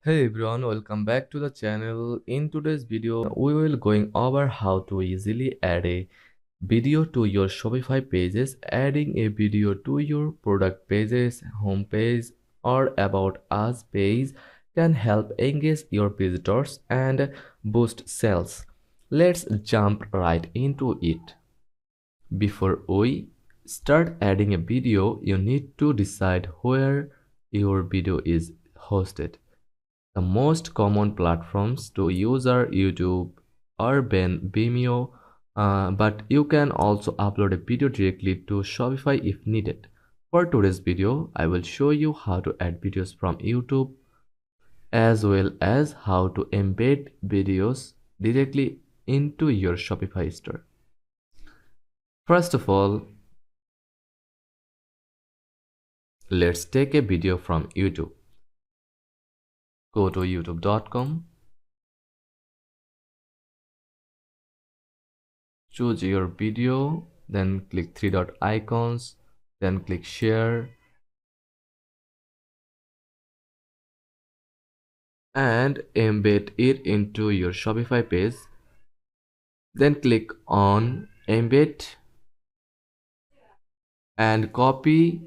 Hey everyone, welcome back to the channel. In today's video, we will going over how to easily add a video to your Shopify pages. Adding a video to your product pages, home page, or about us page can help engage your visitors and boost sales. Let's jump right into it. Before we start adding a video, you need to decide where your video is hosted. The most common platforms to use are YouTube or Vimeo, but you can also upload a video directly to Shopify if needed. For today's video, I will show you how to add videos from YouTube as well as how to embed videos directly into your Shopify store. First of all, let's take a video from YouTube. Go to youtube.com. Choose your video, then click three dot icons, then click share and embed it into your Shopify page. Then click on embed and copy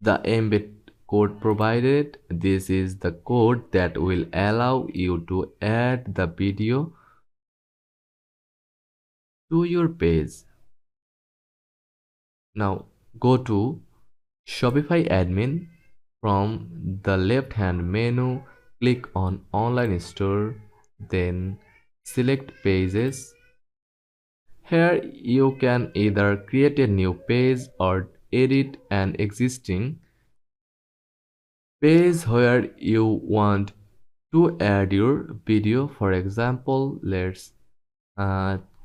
the embed code provided. This is the code that will allow you to add the video to your page. Now go to Shopify admin. From the left hand menu, click on online store, then select pages. Here you can either create a new page or edit an existing page where you want to add your video. For example, let's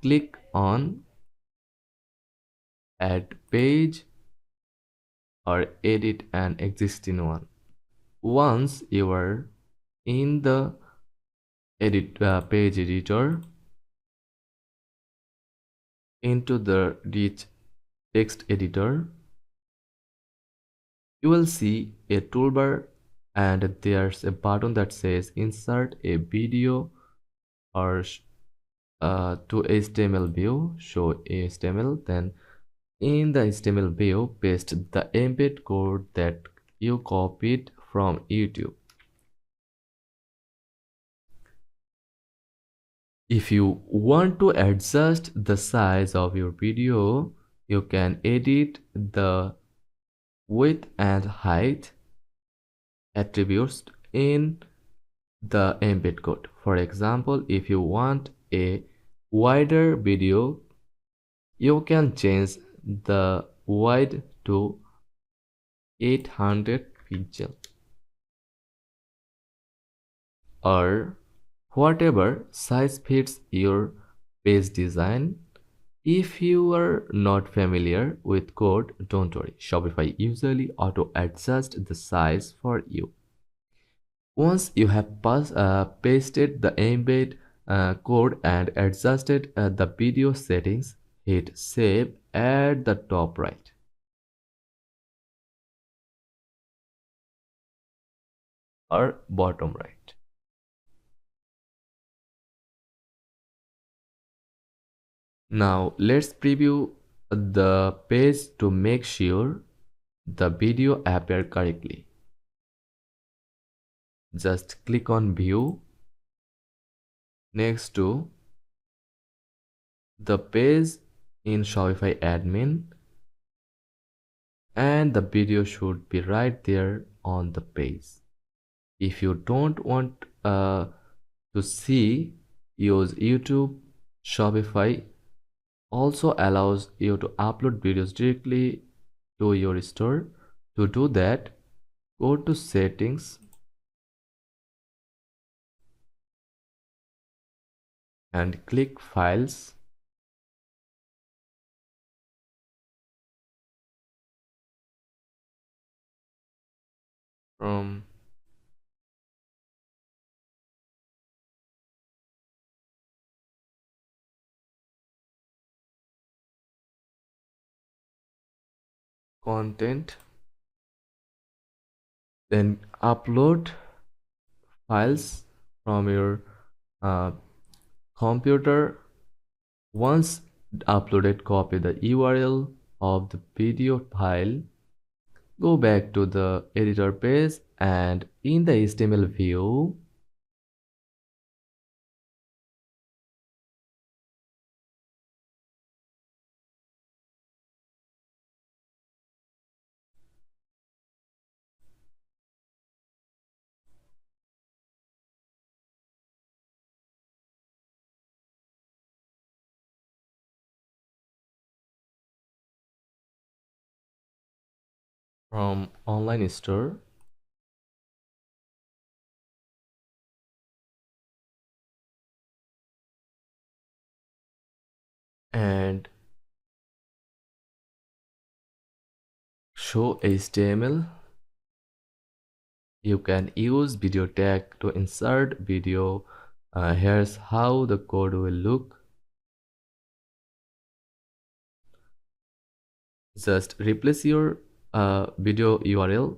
click on add page or edit an existing one. Once you are in the page editor, into the rich text editor, you will see a toolbar and there's a button that says insert a video or to HTML view, show HTML. Then in the HTML view, paste the embed code that you copied from YouTube. If you want to adjust the size of your video, you can edit the width and height attributes in the embed code. For example, if you want a wider video, you can change the width to 800 pixel or whatever size fits your page design. If you are not familiar with code, don't worry. Shopify usually auto adjust the size for you. Once you have pasted the embed code and adjusted the video settings, hit save at the top right. Or bottom right. Now let's preview the page to make sure the video appear correctly. Just click on view next to the page in Shopify admin and the video should be right there on the page. If you don't want to see, use YouTube. Shopify also allows you to upload videos directly to your store. To do that, go to settings and click files. From content, then upload files from your uh, computer. Once uploaded, copy the URL of the video file, go back to the editor page, and in the HTML view, from online store, and show HTML. You can use video tag to insert video. Here's how the code will look. Just replace your video URL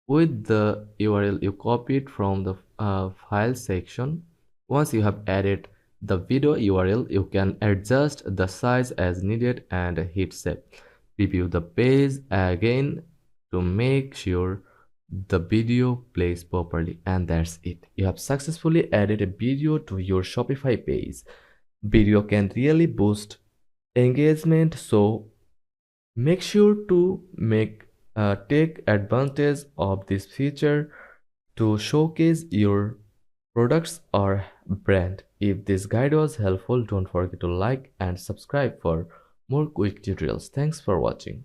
with the URL you copied from the file section. Once you have added the video URL, you can adjust the size as needed and hit save. Review the page again to make sure the video plays properly, and that's it. You have successfully added a video to your Shopify page. Video can really boost engagement, so make sure to take advantage of this feature to showcase your products or brand. If this guide was helpful, don't forget to like and subscribe for more quick tutorials. Thanks for watching.